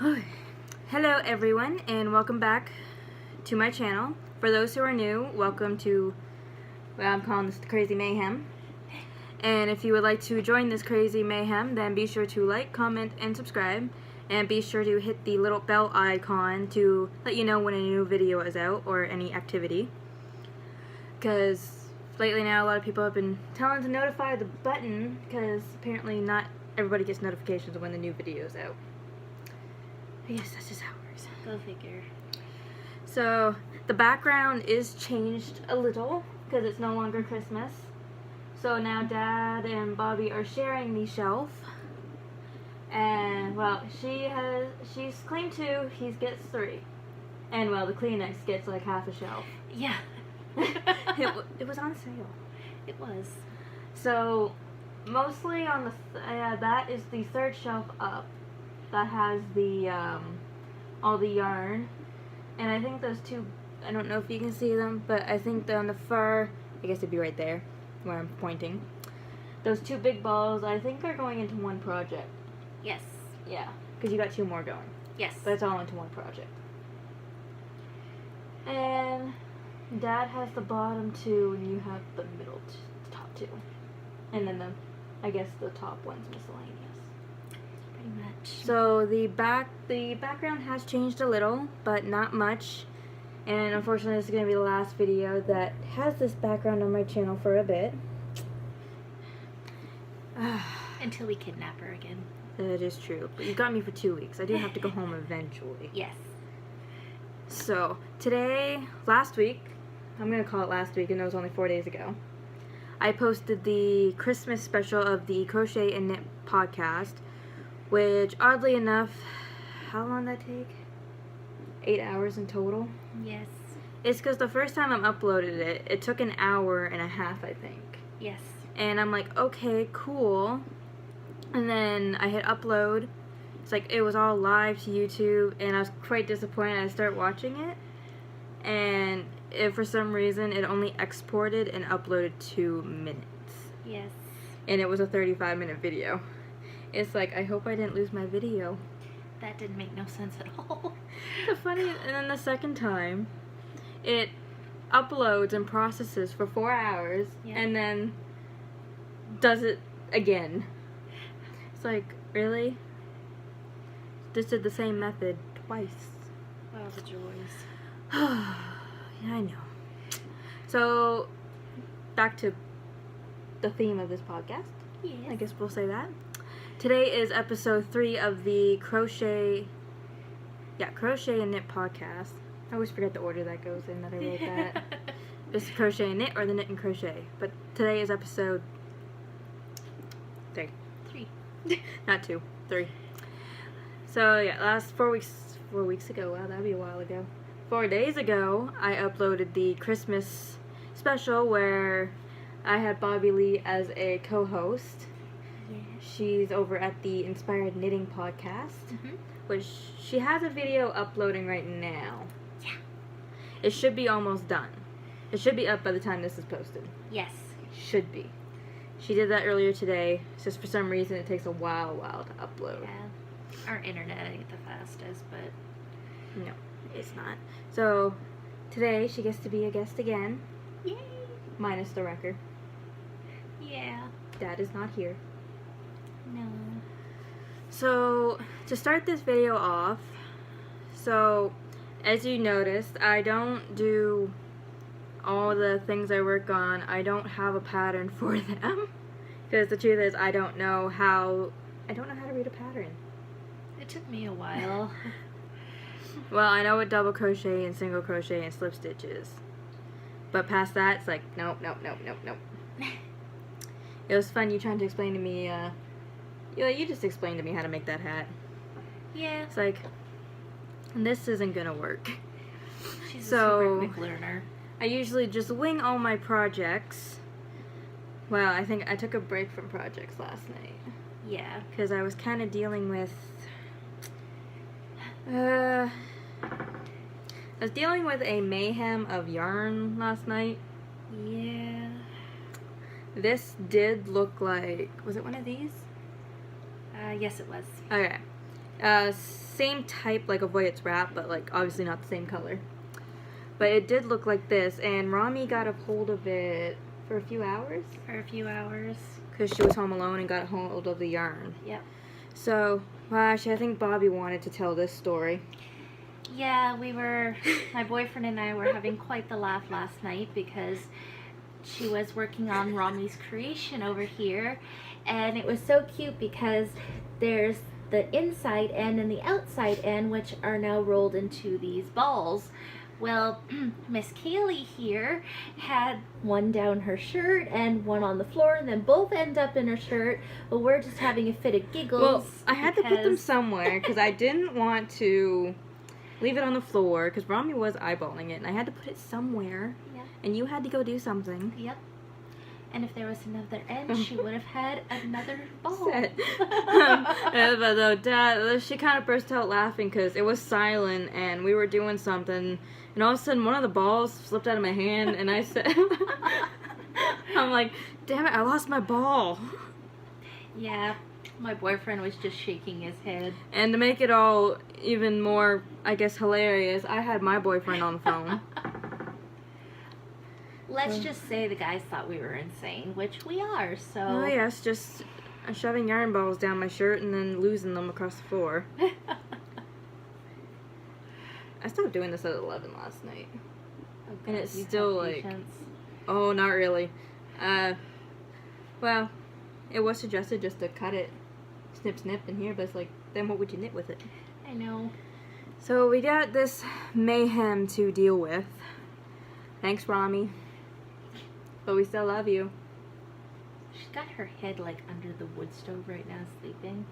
Hello everyone, and welcome back to my channel. For those who are new, welcome to what I'm calling this Crazy Mayhem. And if you would like to join this crazy mayhem, then be sure to like, comment, and subscribe. And be sure to hit the little bell icon to let you know when a new video is out or any activity. Because lately now a lot of people have been telling to notify the button, because apparently not everybody gets notifications when the new video is out. I guess that's just how it works. Go figure. So the background is changed a little because it's no longer Christmas. So now Dad and Bobby are sharing the shelf. And well, she's claimed 2, he gets 3. And well, the Kleenex gets like half a shelf. Yeah. it was on sale. It was. So mostly on the that is the 3rd shelf up. That has the all the yarn, and I think those 2, I don't know if you can see them, but I think on the far, I guess it'd be right there where I'm pointing, those 2 big balls I think are going into one project. Yes. Yeah, because you got 2 more going. Yes. But it's all into one project. And Dad has the bottom 2 and you have the middle top 2, and then I guess the top one's miscellaneous. Pretty much. So the background has changed a little, but not much. And unfortunately, this is going to be the last video that has this background on my channel for a bit. Until we kidnap her again. That is true. But you got me for 2 weeks. I do have to go home eventually. Yes. So last week, I'm going to call it last week, and it was only 4 days ago, I posted the Christmas special of the Crochet and Knit podcast, which oddly enough, how long did that take? 8 hours in total? Yes. It's because the first time I uploaded it, it took an hour and a half, I think. Yes. And I'm like, okay, cool. And then I hit upload. It's like it was all live to YouTube, and I was quite disappointed. I started watching it, and for some reason it only exported and uploaded 2 minutes. Yes. And it was a 35-minute video. It's like, I hope I didn't lose my video. That didn't make no sense at all. The funny, and then the second time, it uploads and processes for 4 hours, Yeah. and then does it again. It's like, really? Just did the same method twice. Oh, the joys. Yeah, I know. So, back to the theme of this podcast. Yes. I guess we'll say that. Today is episode 3 of the Crochet and Knit podcast. I always forget the order that goes in that I wrote that. It's Crochet and Knit or the Knit and Crochet. But today is episode 3. 3. Not 2, 3. So yeah, last 4 weeks ago, wow, that'd be a while ago. 4 days ago, I uploaded the Christmas special where I had Bobby Lee as a co-host. Yeah. She's over at the Inspired Knitting podcast, Mm-hmm. which she has a video uploading right now. Yeah. It should be almost done. It should be up by the time this is posted. Yes. Should be. She did that earlier today. It's just for some reason it takes a while to upload. Yeah. Our internet ain't the fastest, but No, it's not. So today she gets to be a guest again, yay. minus the record. Yeah. Dad is not here. No. So to start this video off, so as you noticed, I don't do all the things I work on. I don't have a pattern for them, because the truth is I don't know how to read a pattern. It took me a while. Well, I know what double crochet and single crochet and slip stitch is, but past that it's like nope. It was fun you trying to explain to me, you just explained to me how to make that hat. Yeah. It's like, this isn't gonna work. She's So- a super quick learner. I usually just wing all my projects. Well, I think I took a break from projects last night, Yeah. because I was kind of dealing with, I was dealing with a mayhem of yarn last night. Yeah. This did look like, was it one of these? Yes, it was. Okay. same type, like, of way it's wrapped, but, like, obviously not the same color. But it did look like this, and Rami got a hold of it for a few hours. For a few hours. Because she was home alone and got a hold of the yarn. Yep. So, well, actually, I think Bobby wanted to tell this story. Yeah, my boyfriend and I were having quite the laugh last night because she was working on Rami's creation over here, and it was so cute because there's the inside end and the outside end, which are now rolled into these balls. Well, Miss Kaylee here had one down her shirt and one on the floor, and then both end up in her shirt. Well, we're just having a fit of giggles. Well, I had to put them somewhere because I didn't want to leave it on the floor because Rami was eyeballing it, and I had to put it somewhere. Yep. And you had to go do something. Yep. And if there was another end, she would have had another ball. But though, Dad, she kind of burst out laughing because it was silent and we were doing something, and all of a sudden one of the balls slipped out of my hand, and I said, I'm like, damn it, I lost my ball. Yeah, my boyfriend was just shaking his head. And to make it all even more, I guess, hilarious, I had my boyfriend on the phone. Let's just say the guys thought we were insane, which we are, so... Oh yes, just shoving yarn balls down my shirt and then losing them across the floor. I stopped doing this at 11 last night. Oh, and God, it's you still have like... patience. Oh, not really. Well, it was suggested just to cut it, snip, snip in here, but it's like, then what would you knit with it? I know. So we got this mayhem to deal with. Thanks, Rami. But we still love you. She's got her head like under the wood stove right now, sleeping.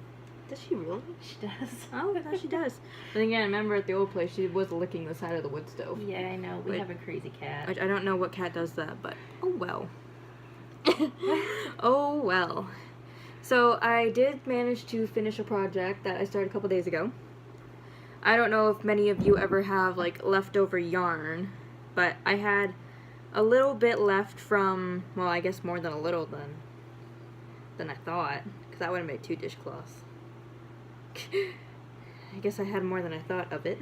Does she really? She does. Oh, I thought she does. But again, remember at the old place, she was licking the side of the wood stove. Yeah, I know. We have a crazy cat. Which I don't know what cat does that, but oh well. Oh well. So I did manage to finish a project that I started a couple days ago. I don't know if many of you ever have like leftover yarn, but I had a little bit left from, well, I guess more than a little than I thought, because I would have made 2 dishcloths. I guess I had more than I thought of it.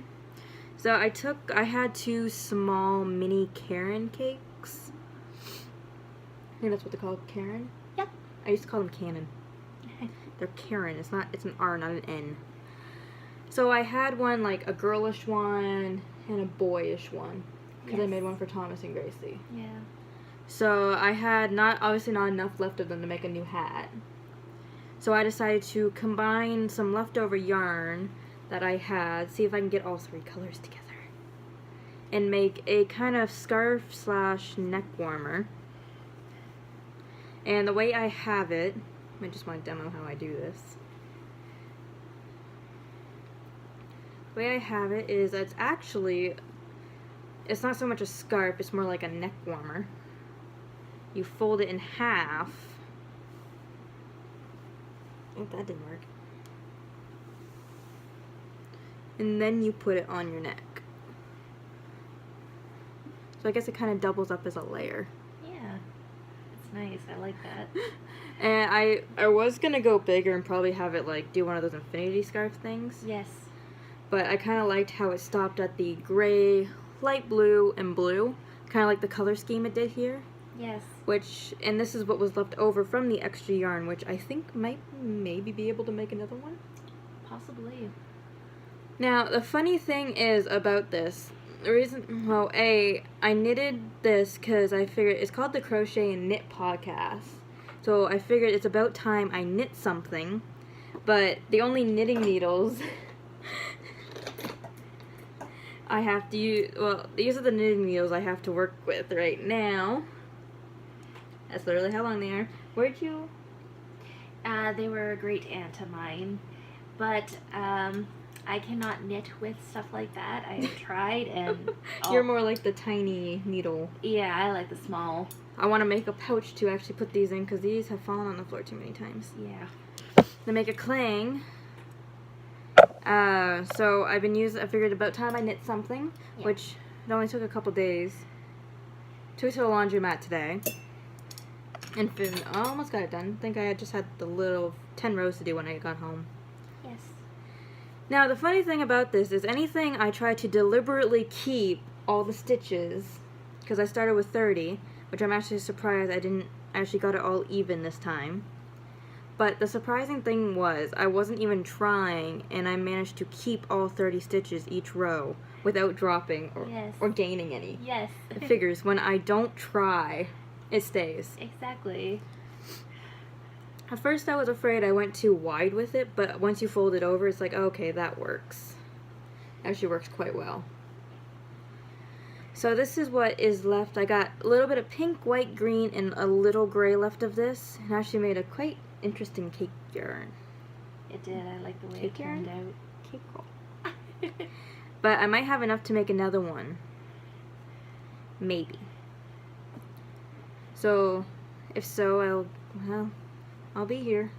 So I had 2 small mini Karen cakes. I think that's what they're called, Karen? Yep. I used to call them Canon. They're Karen, it's an R, not an N. So I had one, like a girlish one and a boyish one. Because I made one for Thomas and Gracie. Yeah. So I had obviously not enough left of them to make a new hat. So I decided to combine some leftover yarn that I had, see if I can get all 3 colors together, and make a kind of scarf / neck warmer. And the way I have it, I just want to demo how I do this. The way I have it is it's not so much a scarf, it's more like a neck warmer. You fold it in half. Oh, that didn't work. And then you put it on your neck. So I guess it kind of doubles up as a layer. Yeah. It's nice. I like that. And I was going to go bigger and probably have it like do one of those infinity scarf things. Yes. But I kind of liked how it stopped at the gray, light blue, and blue. Kind of like the color scheme it did here. Yes. And this is what was left over from the extra yarn, which I think might maybe be able to make another one. Possibly. Now, the funny thing is about this, the reason, well, I knitted this because I figured it's called the Crochet and Knit Podcast. So I figured it's about time I knit something, but the only knitting needles I have to use, well, these are the knitting needles I have to work with right now. That's literally how long they are. Where'd you? They were a great aunt of mine, but I cannot knit with stuff like that. I have tried, and You're more like the tiny needle. Yeah, I like the small. I want to make a pouch to actually put these in because these have fallen on the floor too many times. Yeah. To make a clang. So I figured about time I knit something, which it only took a couple days. Took it to the laundromat today. And I almost got it done. I think I just had the little 10 rows to do when I got home. Yes. Now, the funny thing about this is anything I try to deliberately keep all the stitches, because I started with 30, which I'm actually surprised I didn't actually got it all even this time. But the surprising thing was I wasn't even trying, and I managed to keep all 30 stitches each row without dropping or gaining any. Yes. It figures when I don't try, it stays. Exactly. At first I was afraid I went too wide with it, but once you fold it over, it's like, okay, that works. Actually works quite well. So this is what is left. I got a little bit of pink, white, green, and a little gray left of this. And actually made a quite interesting cake yarn. It did. I like the way Cake it turned yarn? out. Cake roll. But I might have enough to make another one. Maybe. So, if so, I'll be here.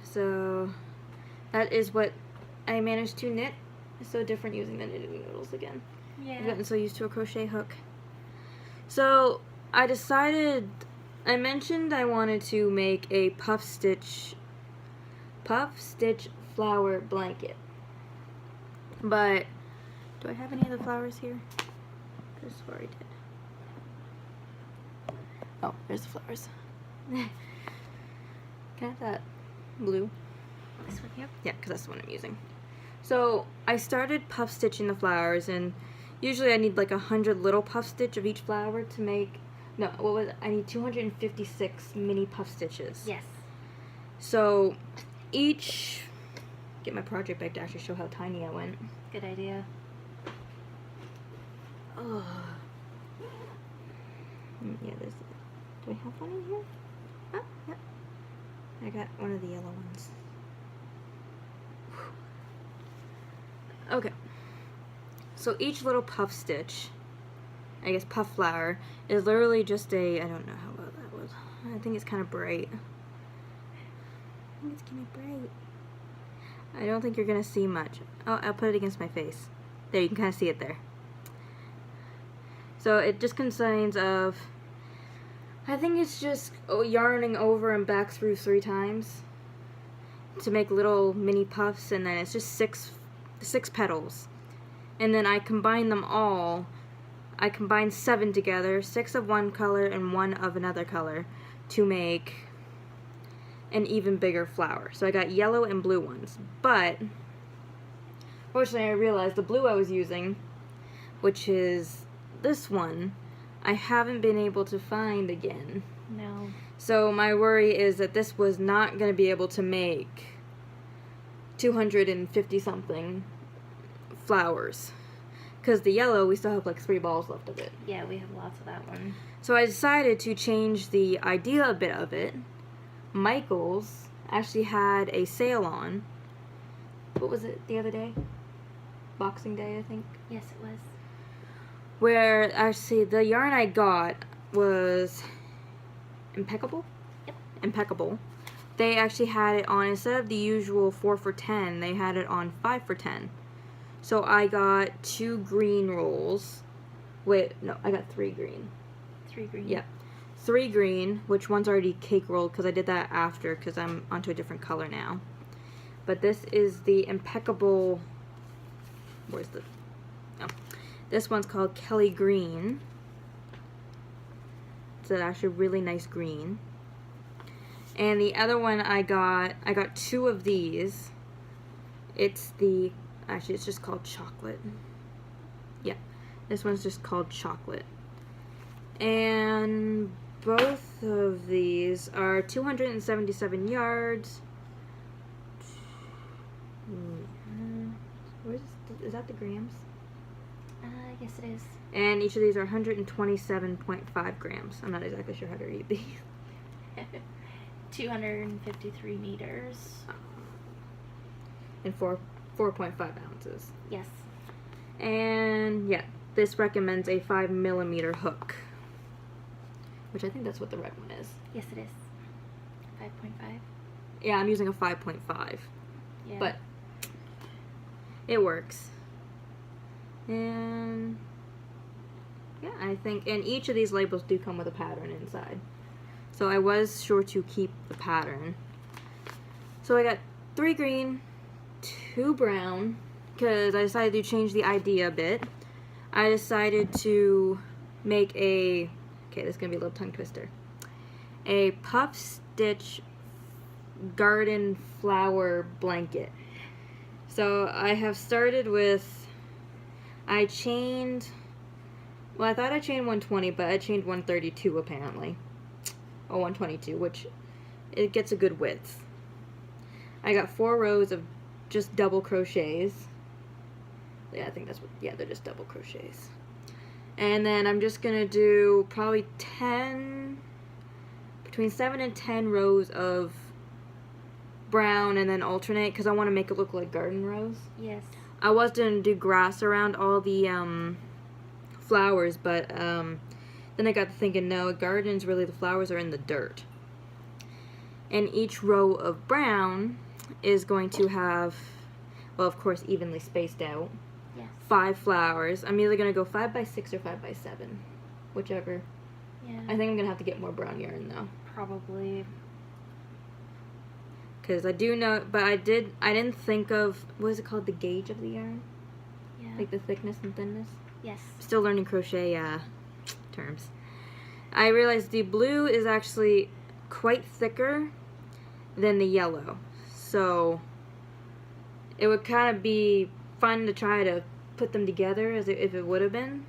So, that is what I managed to knit. It's so different using the knitting needles again. Yeah. I've gotten so used to a crochet hook. So, I mentioned I wanted to make a puff stitch flower blanket. But, do I have any of the flowers here? This is where I did. Oh, there's the flowers. Can I have that blue? This one here? Yeah, because that's the one I'm using. So, I started puff stitching the flowers, and usually I need like 100 little puff stitch of each flower to make, no, what was it? I need 256 mini puff stitches. Yes. So, get my project back to actually show how tiny I went. Good idea. Oh. Yeah, do we have one in here? Oh, yeah. I got one of the yellow ones. Okay. So each little puff stitch, I guess puff flower, is literally just I don't know how well that was. I think it's kind of bright. I think it's kind of bright. I don't think you're going to see much. Oh, I'll put it against my face. There, you can kind of see it there. So it just consists of, I think it's just yarning over and back through 3 times to make little mini puffs, and then it's just six petals. And then I combine them all. I combine 7 together, 6 of one color and 1 of another color to make an even bigger flower. So I got yellow and blue ones. But fortunately I realized the blue I was using, which is this one, I haven't been able to find again. No. So my worry is that this was not going to be able to make 250 something flowers. Because the yellow, we still have like 3 balls left of it. Yeah, we have lots of that one. So I decided to change the idea a bit of it. Michael's actually had a sale on, what was it the other day? Boxing Day, I think. Yes, it was. Where actually the yarn I got was Impeccable? Yep. Impeccable. They actually had it on, instead of the usual 4 for $10, they had it on 5 for $10. So I got 2 green rolls. Wait, no, I got 3 green. 3 green. Yep. 3 green, which one's already cake rolled because I did that after because I'm onto a different color now. But this is the Impeccable, where's the, oh. This one's called Kelly Green. It's actually really nice green. And the other one I got 2 of these. Actually it's just called Chocolate. Yeah, this one's just called Chocolate. And both of these are 277 yards. Is that the grams? Yes it is. And each of these are 127.5 grams. I'm not exactly sure how to read these. 253 meters. And 4.5 ounces. Yes. And yeah, this recommends a 5mm hook. Which I think that's what the red one is. Yes it is. 5.5. Yeah, I'm using a 5.5. Yeah. But it works. And yeah, I think, and each of these labels do come with a pattern inside. So I was sure to keep the pattern. So I got 3 green, 2 brown, because I decided to change the idea a bit. I decided to make a, okay, this is going to be a little tongue twister, a puff stitch garden flower blanket. So I have started with, I chained, well, I thought I chained 120, but I chained 132 apparently, or 122, which it gets a good width. I got 4 rows of just double crochets. Yeah, I think that's what, yeah, they're just double crochets. And then I'm just gonna do probably 10, between 7 and 10 rows of brown, and then alternate, because I want to make it look like garden rows. Yes. I was gonna do grass around all the flowers, but then I got to thinking, no, gardens, really the flowers are in the dirt. And each row of brown is going to have, well, of course, evenly spaced out. Yes. 5 flowers. I'm either gonna go 5 by 6 or 5 by 7, whichever. Yeah. I think I'm gonna have to get more brown yarn though, Probably. because I do know, but I didn't think of, what is it called, the gauge of the yarn, Yeah. like the thickness and thinness. Yes. Still learning crochet terms. I realized the blue is actually quite thicker than the yellow, so it would kind of be fun to try to put them together as if it would have been.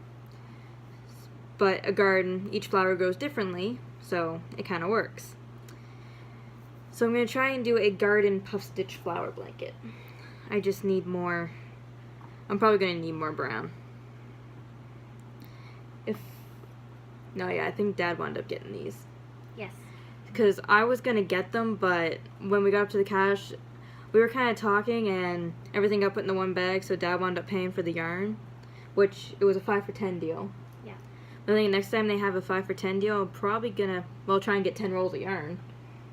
But a garden, each flower grows differently, so it kind of works. So I'm going to try and do a garden puff stitch flower blanket. I just need more, I'm probably going to need more brown. I think Dad wound up getting these. Yes. Because I was going to get them, but when we got up to the cash, we were kind of talking and everything got put in the one bag, so Dad wound up paying for the yarn, which it was a 5 for 10 deal. Yeah. I think next time they have a 5 for 10 deal, I'm probably gonna, well, try and get 10 rolls of yarn.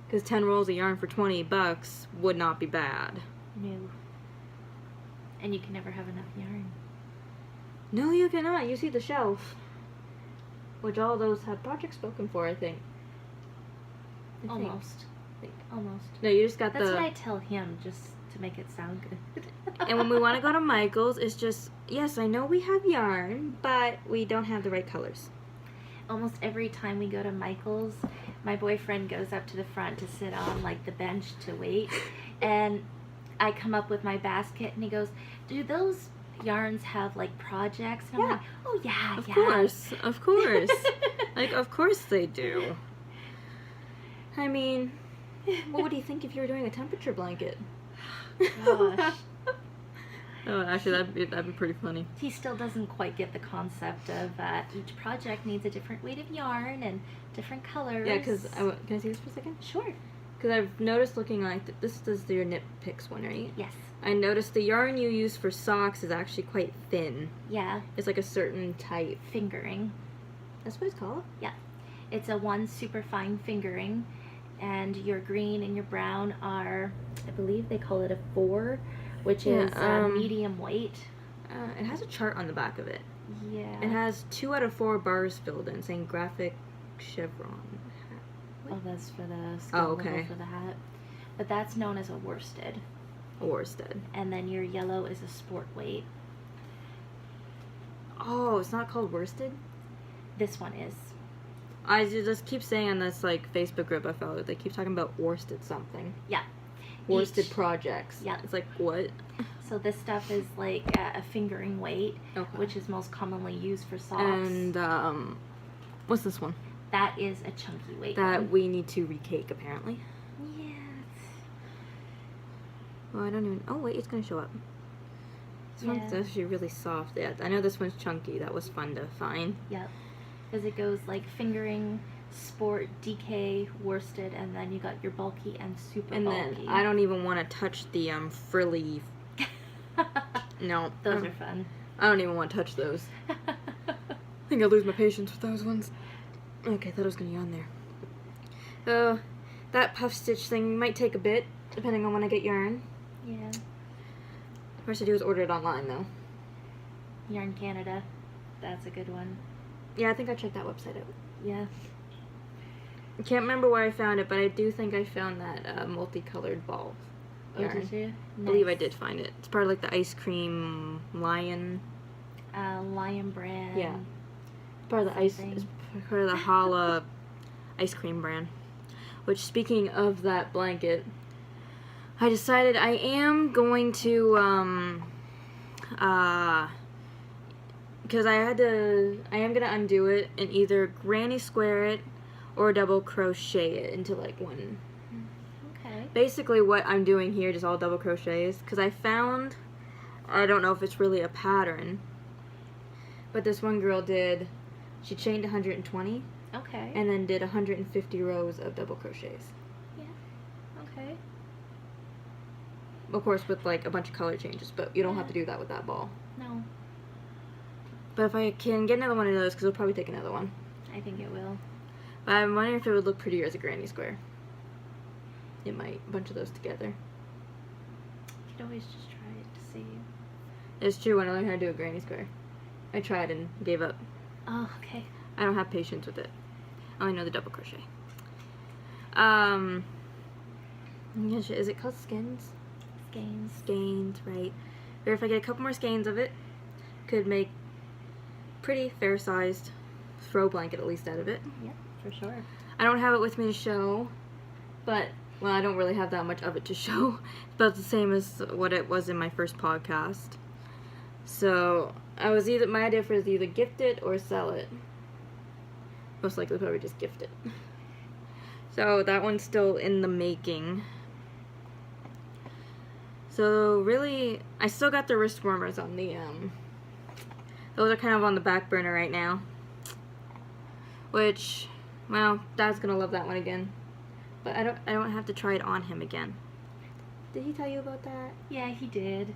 Because 10 rolls of yarn for $20 would not be bad. No. And you can never have enough yarn. No, you cannot. You see the shelf. Which all those have projects spoken for, I think. Almost. Almost. No, you just got That's the... what I tell him, just to make it sound good. And when we want to go to Michael's, it's just, yes, I know we have yarn, but we don't have the right colors. Almost every time we go to Michael's, my boyfriend goes up to the front to sit on like the bench to wait, and I come up with my basket and he goes, "Do those yarns have like projects?" And I'm Yeah. like, "Oh yeah, Of yeah." course, of course. Like, of course they do. I mean, what would you think if you were doing a temperature blanket? Gosh. Oh, actually, that'd be pretty funny. He still doesn't quite get the concept of each project needs a different weight of yarn and different colors. Yeah, because can I see this for a second? Sure. Because I've noticed looking like this is your Knit Picks one, right? Yes. I noticed the yarn you use for socks is actually quite thin. Yeah. It's like a certain type. Fingering. That's what it's called? Yeah. It's a 1 super fine fingering, and your green and your brown are, I believe they call it a 4, which is medium weight. It has a chart on the back of it. Yeah. It has 2 out of 4 bars filled in, saying graphic chevron. Oh, that's for the skill level for the hat. But that's known as a worsted. A worsted. And then your yellow is a sport weight. Oh, it's not called worsted? This one is. I just keep saying on this like Facebook group I follow, they keep talking about worsted something. Yeah. Worsted projects. Yeah. It's like, what? So this stuff is like a fingering weight, which is most commonly used for socks. And what's this one? That is a chunky weight. That we need to recake apparently. Yes. Well, I don't even. Oh wait, it's gonna show up. This one's actually really soft. Yeah, I know this one's chunky. That was fun to find. Yep. Because it goes like fingering, sport, DK, worsted, and then you got your bulky and super bulky. And then I don't even want to touch the frilly. No, those are fun. I don't even want to touch those. I think I lose my patience with those ones. Okay, thought it was gonna be on there. That puff stitch thing might take a bit, depending on when I get yarn. Yeah. First I do is order it online though. Yarn Canada. That's a good one. Yeah, I think I checked that website out. Yeah. I can't remember where I found it, but I do think I found that multicolored ball. Oh, yarn. did you? I believe I did find it. It's part of like the ice cream lion. Lion brand. Yeah. Part of the it's part of the Hala ice cream brand. Which, speaking of that blanket, I decided I am going to because I am gonna undo it and either granny square it or double crochet it into like one. Okay. Basically what I'm doing here is all double crochets because I found, I don't know if it's really a pattern, but this one girl she chained 120 Okay. and then did 150 rows of double crochets. Yeah. Okay. Of course with like a bunch of color changes, but you don't have to do that with that ball. No. But if I can get another one of those, because it'll probably take another one. I think it will. But I'm wondering if it would look prettier as a granny square. It might, a bunch of those together. You could always just try it to see. It's true, when I learned how to do a granny square, I tried and gave up. Oh, okay. I don't have patience with it. I only know the double crochet. Is it called skeins? Skeins. Skeins, right. Or if I get a couple more skeins of it, could make pretty fair-sized throw blanket at least out of it. Yep, for sure. I don't have it with me to show, but, well, I don't really have that much of it to show. It's about the same as what it was in my first podcast. So, my idea was either gift it or sell it. Most likely probably just gift it. So, that one's still in the making. So, really, I still got the wrist warmers on the, those are kind of on the back burner right now. Which, well, Dad's gonna love that one again. But I don't have to try it on him again. Did he tell you about that? Yeah, he did.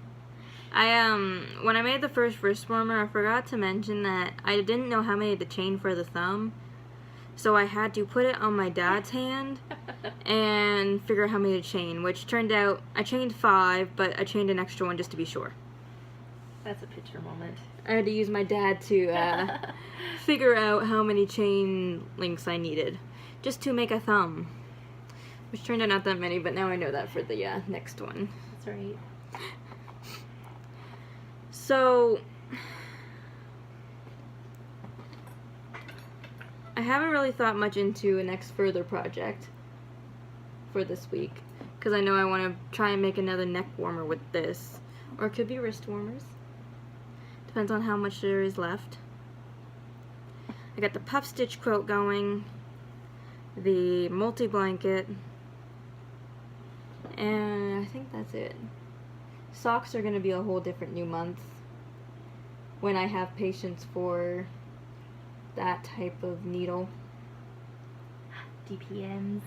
When I made the first wrist warmer, I forgot to mention that I didn't know how many to chain for the thumb. So I had to put it on my dad's hand and figure out how many to chain, which turned out I chained 5, but I chained an extra one just to be sure. That's a picture moment. I had to use my dad to figure out how many chain links I needed just to make a thumb. Which turned out not that many, but now I know that for the next one. That's right. So, I haven't really thought much into a next further project for this week. Because I know I want to try and make another neck warmer with this. Or it could be wrist warmers. Depends on how much there is left. I got the puff stitch quilt going. The multi-blanket. And I think that's it. Socks are going to be a whole different new month. When I have patience for that type of needle. DPNs.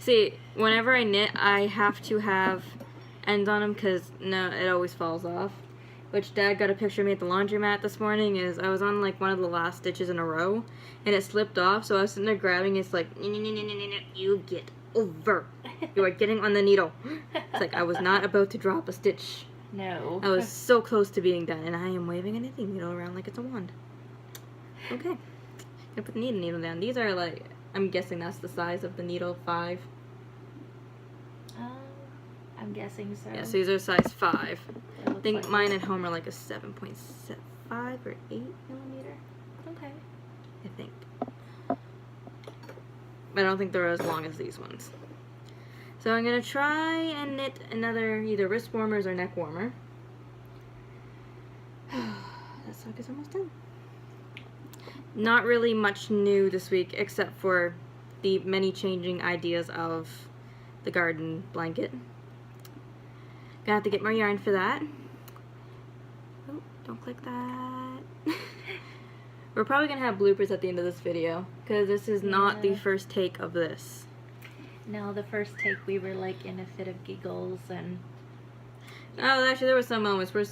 See, whenever I knit, I have to have ends on them because no, it always falls off. Which Dad got a picture of me at the laundromat this morning. Is I was on like one of the last stitches in a row, and it slipped off. So I was sitting there grabbing. It's like, you get over. You are getting on the needle. It's like I was not about to drop a stitch. No. I was so close to being done, and I am waving a knitting needle around like it's a wand. Okay, gonna put the knitting needle down. These are like, I'm guessing that's the size of the needle, 5. I'm guessing so. Yeah, so these are size 5. It I looks think like mine at home are like a 7.5 or 8 millimeter. Okay. I think. But I don't think they're as long as these ones. So I'm gonna try and knit another either wrist warmers or neck warmer. That sock is almost done. Not really much new this week except for the many changing ideas of the garden blanket. Gonna have to get more yarn for that. Oh, don't click that. We're probably gonna have bloopers at the end of this video because this is not the first take of this. No, the first take we were like in a fit of giggles and... Oh, actually there were some moments where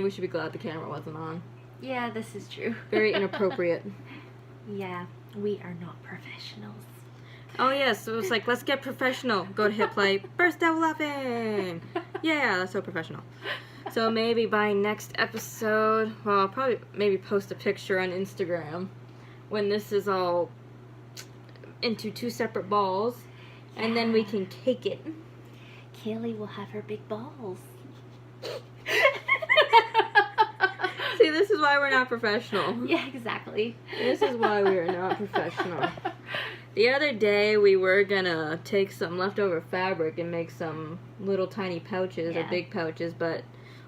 we should be glad the camera wasn't on. Yeah, this is true. Very inappropriate. Yeah, we are not professionals. Oh yes, so it was like, let's get professional. Go to hit play, burst out laughing. Yeah, that's so professional. So maybe by next episode, well, I'll probably maybe post a picture on Instagram when this is all into 2 separate balls, and then we can cake it. Kaylee will have her big balls. See, this is why we're not professional. Yeah, exactly. This is why we are not professional. The other day, we were gonna take some leftover fabric and make some little tiny pouches or big pouches, but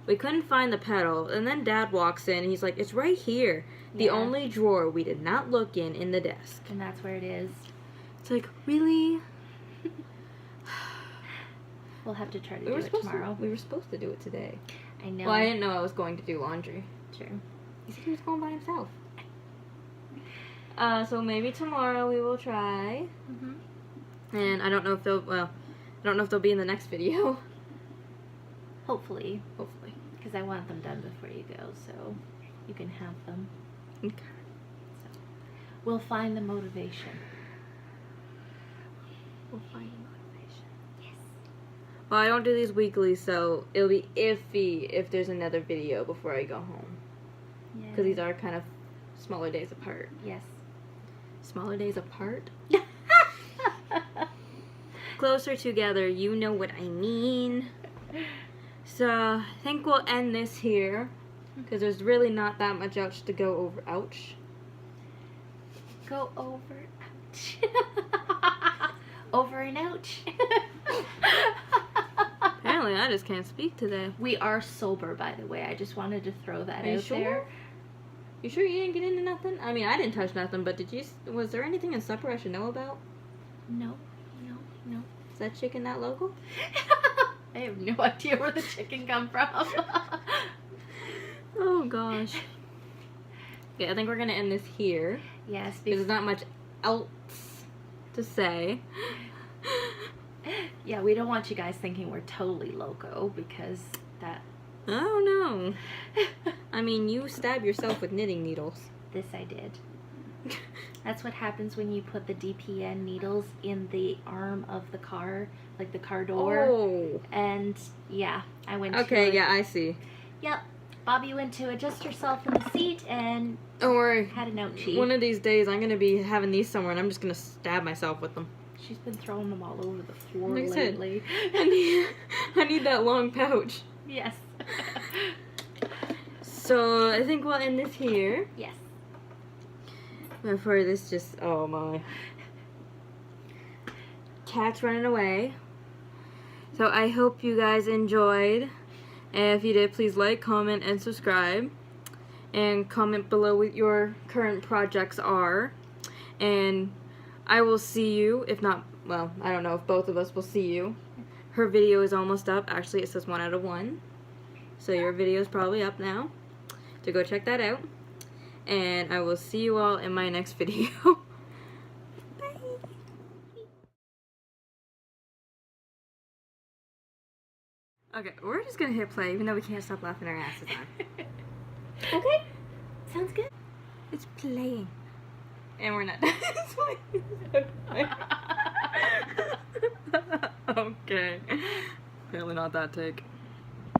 we couldn't find the petal. And then Dad walks in and he's like, it's right here. The only drawer we did not look in the desk. And that's where it is. It's like, really? We'll have to try to do it tomorrow. We were supposed to do it today. I know. Well, I didn't know I was going to do laundry. True. He said he was going by himself. So maybe tomorrow we will try. And I don't know if they'll, I don't know if they'll be in the next video. Hopefully. Hopefully. Because I want them done before you go, so you can have them. Okay. So we'll find the motivation. We'll find the motivation. Yes. Well, I don't do these weekly, so it'll be iffy if there's another video before I go home. Yeah. Because these are kind of smaller days apart. Yes. Smaller days apart? Closer together, you know what I mean. So, I think we'll end this here. Because there's really not that much ouch to go over. Ouch. Go over. Ouch. Over and ouch. Apparently, I just can't speak today. We are sober, by the way. I just wanted to throw that Are you out sure? there. You sure you didn't get into nothing? I mean, I didn't touch nothing, but was there anything in supper I should know about? No. Is that chicken not local? I have no idea where the chicken come from. Oh, gosh. Okay, I think we're going to end this here. Yes. Because there's not much else to say. Yeah, we don't want you guys thinking we're totally loco, because that... Oh, no. I mean, you stab yourself with knitting needles. This I did. That's what happens when you put the DPN needles in the arm of the car, like the car door. Oh. And yeah, I went Okay, yeah, I see. Yep. Bobby went to adjust herself in the seat and Don't worry. had an ouchie. One of these days, I'm going to be having these somewhere, and I'm just going to stab myself with them. She's been throwing them all over the floor Like I said, lately. I need that long pouch. Yes. So, I think we'll end this here. Yes. Before this just, oh my. Cat's running away. So I hope you guys enjoyed. And if you did, please like, comment, and subscribe. And comment below what your current projects are. And I will see you, if not, well, I don't know if both of us will see you. Her video is almost up. Actually, it says 1 out of 1. So your video is probably up now. So go check that out. And I will see you all in my next video. Bye. Okay, we're just gonna hit play even though we can't stop laughing our asses off. Okay. Sounds good. It's playing. And we're not done. Okay. Apparently not that take.